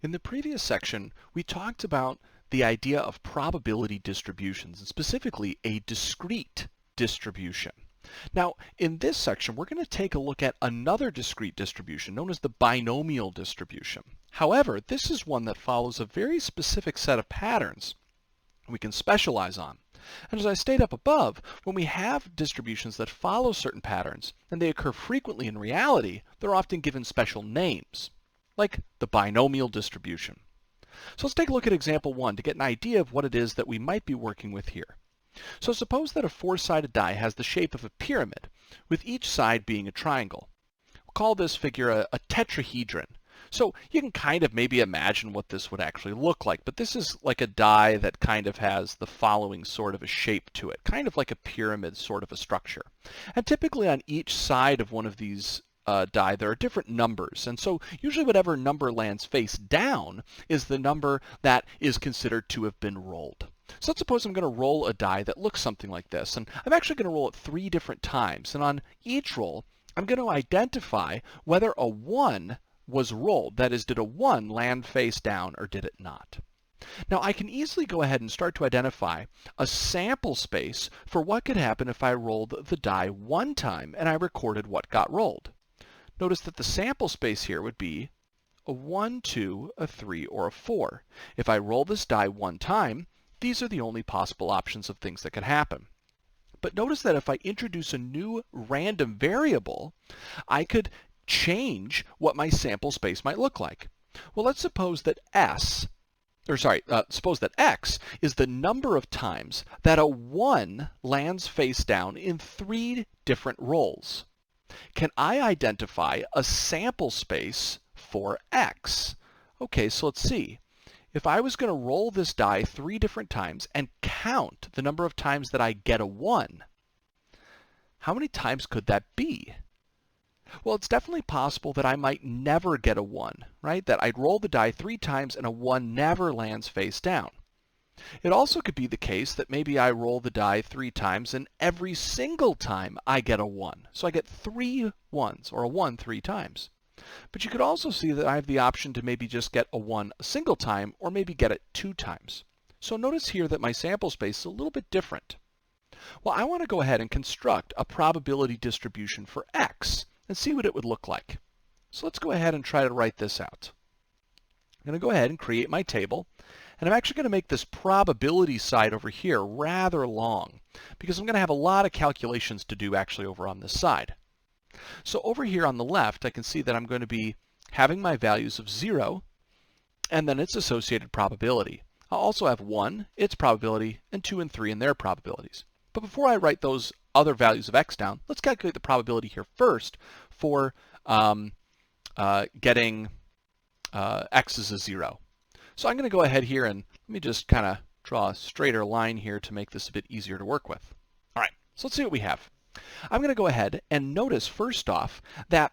In the previous section, we talked about the idea of probability distributions, and specifically a discrete distribution. Now, in this section, we're going to take a look at another discrete distribution known as the binomial distribution. However, this is one that follows a very specific set of patterns we can specialize on. And as I stated up above, when we have distributions that follow certain patterns, and they occur frequently in reality, they're often given special names, like the binomial distribution. So let's take a look at example 1 to get an idea of what it is that we might be working with here. So suppose that a four-sided die has the shape of a pyramid, with each side being a triangle. We'll call this figure a tetrahedron. So you can kind of maybe imagine what this would actually look like, but this is like a die that kind of has the following sort of a shape to it, kind of like a pyramid sort of a structure. And typically on each side of one of these die, there are different numbers, and so usually whatever number lands face down is the number that is considered to have been rolled. So let's suppose I'm going to roll a die that looks something like this, and I'm actually going to roll it 3 different times, and on each roll I'm going to identify whether a 1 was rolled. That is, did a 1 land face down or did it not? Now I can easily go ahead and start to identify a sample space for what could happen if I rolled the die 1 time and I recorded what got rolled. Notice that the sample space here would be a 1, 2, a 3, or a 4. If I roll this die 1 time, these are the only possible options of things that could happen. But notice that if I introduce a new random variable, I could change what my sample space might look like. Well, let's suppose that suppose that x is the number of times that a 1 lands face down in 3 different rolls. Can I identify a sample space for x? Okay, so let's see. If I was going to roll this die 3 different times and count the number of times that I get a 1, how many times could that be? Well, it's definitely possible that I might never get a 1, right? That I'd roll the die 3 times and a 1 never lands face down. It also could be the case that maybe I roll the die 3 times and every single time I get a 1. So I get 3 1s, or a 1 3 times. But you could also see that I have the option to maybe just get a 1 a single time, or maybe get it 2 times. So notice here that my sample space is a little bit different. Well, I want to go ahead and construct a probability distribution for x and see what it would look like. So let's go ahead and try to write this out. I'm going to go ahead and create my table, and I'm actually going to make this probability side over here rather long, because I'm going to have a lot of calculations to do actually over on this side. So over here on the left, I can see that I'm going to be having my values of 0, and then its associated probability. I'll also have 1, its probability, and 2 and 3 in their probabilities. But before I write those other values of x down, let's calculate the probability here first for getting x as a 0. So I'm going to go ahead here and let me just kind of draw a straighter line here to make this a bit easier to work with. All right, so let's see what we have. I'm going to go ahead and notice first off that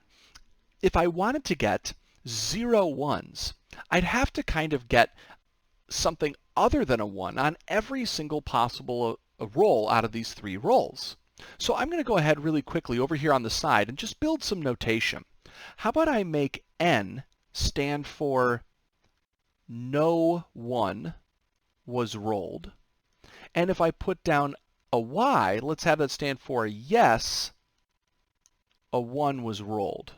if I wanted to get 0 1s, I'd have to kind of get something other than a 1 on every single possible roll out of these 3 rolls. So I'm going to go ahead really quickly over here on the side and just build some notation. How about I make n stand for no 1 was rolled, and if I put down a y, let's have that stand for yes, a 1 was rolled.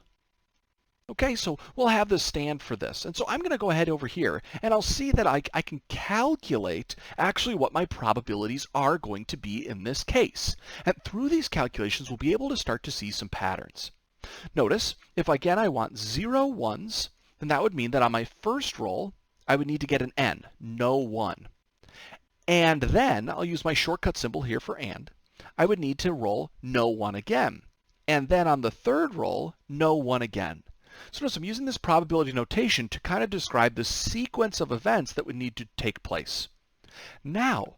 Okay, so we'll have this stand for this. And so I'm going to go ahead over here, and I'll see that I can calculate actually what my probabilities are going to be in this case. And through these calculations, we'll be able to start to see some patterns. Notice, if again I want 0 1s, then that would mean that on my first roll, I would need to get an n, no 1. And then, I'll use my shortcut symbol here for and, I would need to roll no 1 again. And then on the third roll, no 1 again. So notice I'm using this probability notation to kind of describe the sequence of events that would need to take place. Now,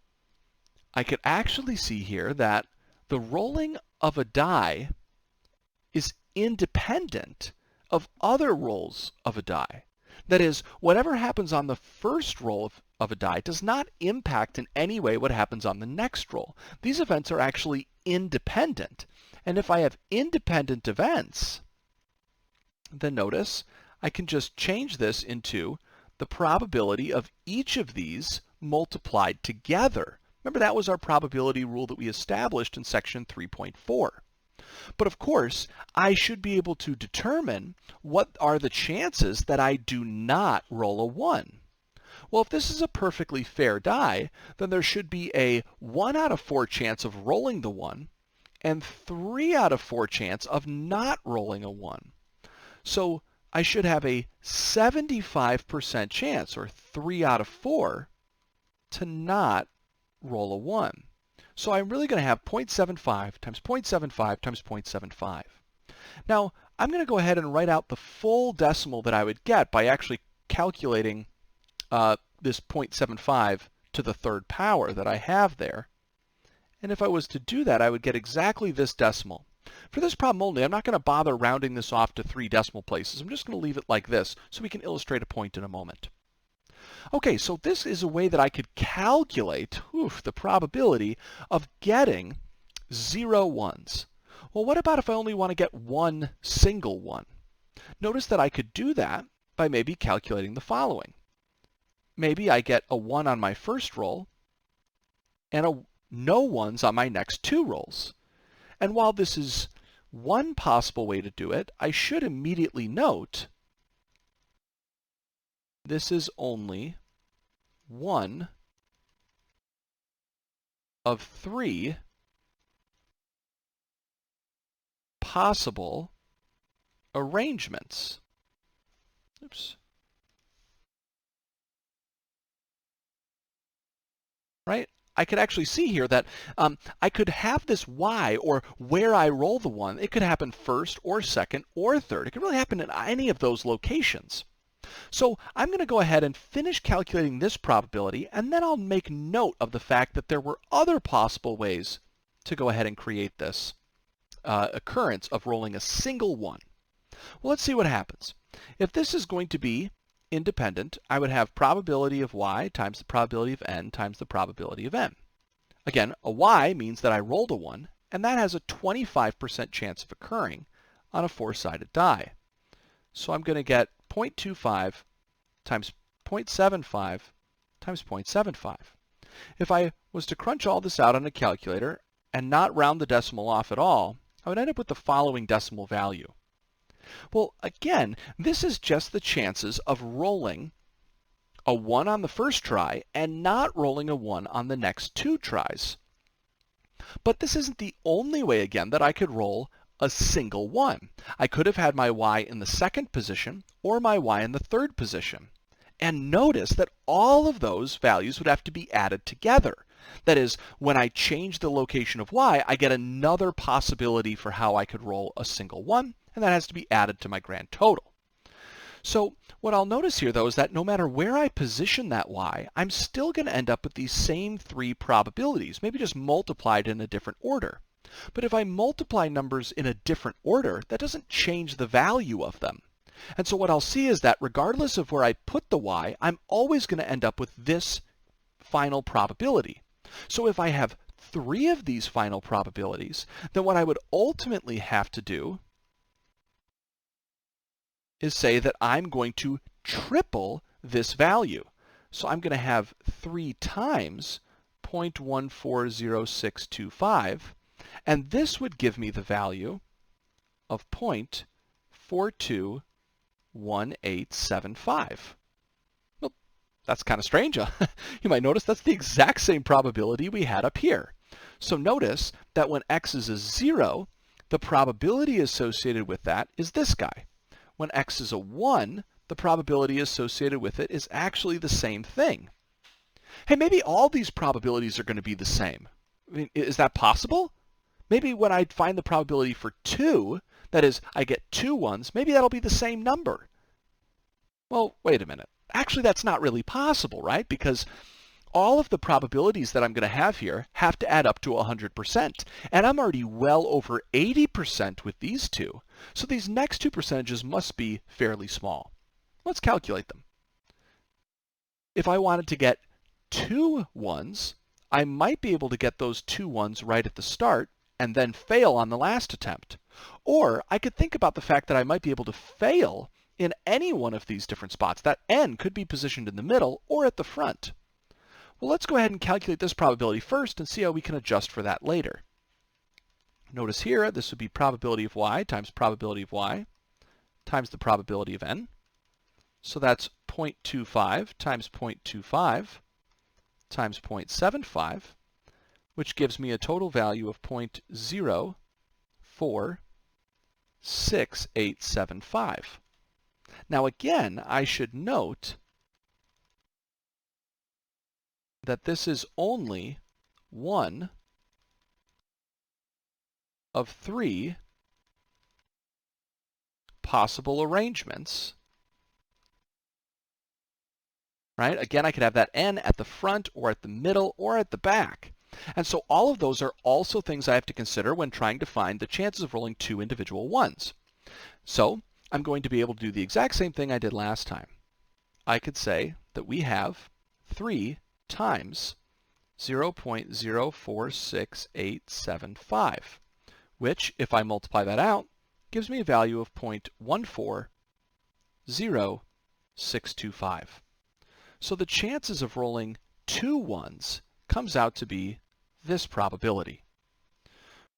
I could actually see here that the rolling of a die is independent of other rolls of a die. That is, whatever happens on the first roll of a die does not impact in any way what happens on the next roll. These events are actually independent. And if I have independent events, then notice I can just change this into the probability of each of these multiplied together. Remember, that was our probability rule that we established in section 3.4. But of course, I should be able to determine what are the chances that I do not roll a 1. Well, if this is a perfectly fair die, then there should be a 1 out of 4 chance of rolling the 1 and 3 out of 4 chance of not rolling a 1. So I should have a 75% chance, or 3 out of 4, to not roll a 1. So I'm really going to have 0.75 times 0.75 times 0.75. Now, I'm going to go ahead and write out the full decimal that I would get by actually calculating this 0.75 to the third power that I have there. And if I was to do that, I would get exactly this decimal. For this problem only, I'm not going to bother rounding this off to 3 decimal places. I'm just going to leave it like this so we can illustrate a point in a moment. Okay, so this is a way that I could calculate the probability of getting 0 ones. Well, what about if I only want to get one single one? Notice that I could do that by maybe calculating the following. Maybe I get a 1 on my first roll and no ones on my next 2 rolls. And while this is one possible way to do it, I should immediately note this is only one of 3 possible arrangements. Oops. Right? I could actually see here that I could have this y, or where I roll the 1, it could happen first or second or third. It could really happen in any of those locations. So I'm going to go ahead and finish calculating this probability, and then I'll make note of the fact that there were other possible ways to go ahead and create this occurrence of rolling a single 1. Well, let's see what happens. If this is going to be independent, I would have probability of y times the probability of n times the probability of n. Again, a y means that I rolled a 1, and that has a 25% chance of occurring on a 4-sided die. So I'm going to get 0.25 times 0.75 times 0.75. If I was to crunch all this out on a calculator and not round the decimal off at all, I would end up with the following decimal value. Well, again, this is just the chances of rolling a 1 on the first try and not rolling a 1 on the next 2 tries. But this isn't the only way, again, that I could roll a single 1. I could have had my y in the second position or my y in the third position. And notice that all of those values would have to be added together. That is, when I change the location of y, I get another possibility for how I could roll a single 1, and that has to be added to my grand total. So what I'll notice here, though, is that no matter where I position that y, I'm still going to end up with these same 3 probabilities, maybe just multiplied in a different order. But if I multiply numbers in a different order, that doesn't change the value of them. And so what I'll see is that regardless of where I put the y, I'm always going to end up with this final probability. So if I have 3 of these final probabilities, then what I would ultimately have to do is say that I'm going to triple this value. So I'm going to have 3 times 0.140625, and this would give me the value of 0.421875. Well, that's kind of strange. You might notice that's the exact same probability we had up here. So notice that when x is a 0, the probability associated with that is this guy. When x is a 1, the probability associated with it is actually the same thing. Hey, maybe all these probabilities are going to be the same. I mean, is that possible? Maybe when I find the probability for 2, that is, I get 2 ones, maybe that'll be the same number. Well, wait a minute. Actually, that's not really possible, right? Because all of the probabilities that I'm going to have here have to add up to 100%. And I'm already well over 80% with these 2. So these next 2 percentages must be fairly small. Let's calculate them. If I wanted to get 2 ones, I might be able to get those 2 ones right at the start and then fail on the last attempt. Or I could think about the fact that I might be able to fail in any one of these different spots. That n could be positioned in the middle or at the front. Well, let's go ahead and calculate this probability first and see how we can adjust for that later. Notice here, this would be probability of y times probability of y times the probability of n. So that's 0.25 times 0.25 times 0.75, which gives me a total value of 0.046875. Now again, I should note that this is only one of three possible arrangements. Right? Again, I could have that n at the front or at the middle or at the back. And so all of those are also things I have to consider when trying to find the chances of rolling two individual ones. So I'm going to be able to do the exact same thing I did last time. I could say that we have 3 times 0.046875, which, if I multiply that out, gives me a value of 0.140625. So the chances of rolling two ones comes out to be this probability.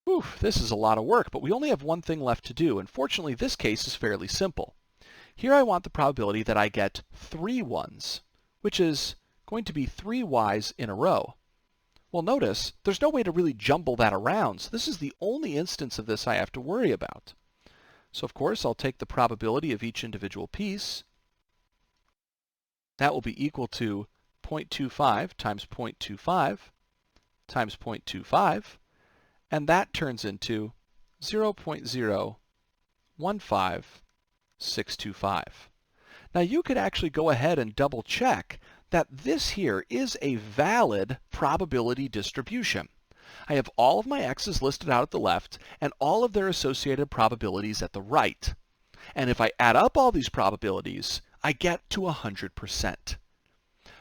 Whew, this is a lot of work, but we only have one thing left to do, and fortunately this case is fairly simple. Here I want the probability that I get 3 ones, which is going to be 3 y's in a row. Well, notice there's no way to really jumble that around, so this is the only instance of this I have to worry about. So of course I'll take the probability of each individual piece. That will be equal to 0.25 times 0.25 times 0.25, and that turns into 0.015625. Now you could actually go ahead and double check that this here is a valid probability distribution. I have all of my x's listed out at the left and all of their associated probabilities at the right. And if I add up all these probabilities, I get to 100%.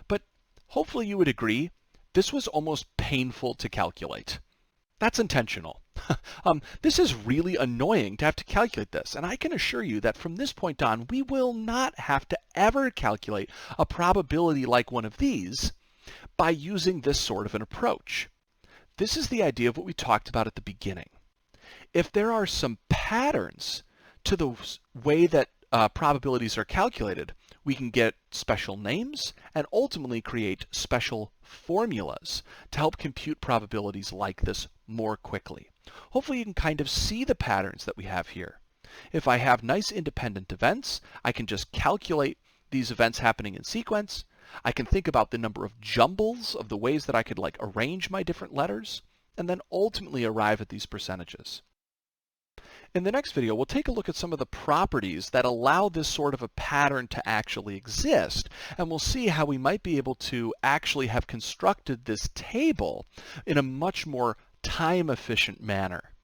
But hopefully you would agree, this was almost painful to calculate. That's intentional. This is really annoying to have to calculate this, and I can assure you that from this point on, we will not have to ever calculate a probability like one of these by using this sort of an approach. This is the idea of what we talked about at the beginning. If there are some patterns to the way that probabilities are calculated, we can get special names and ultimately create special formulas to help compute probabilities like this more quickly. Hopefully you can kind of see the patterns that we have here. If I have nice independent events, I can just calculate these events happening in sequence. I can think about the number of jumbles of the ways that I could arrange my different letters, and then ultimately arrive at these percentages. In the next video, we'll take a look at some of the properties that allow this sort of a pattern to actually exist, and we'll see how we might be able to actually have constructed this table in a much more time-efficient manner.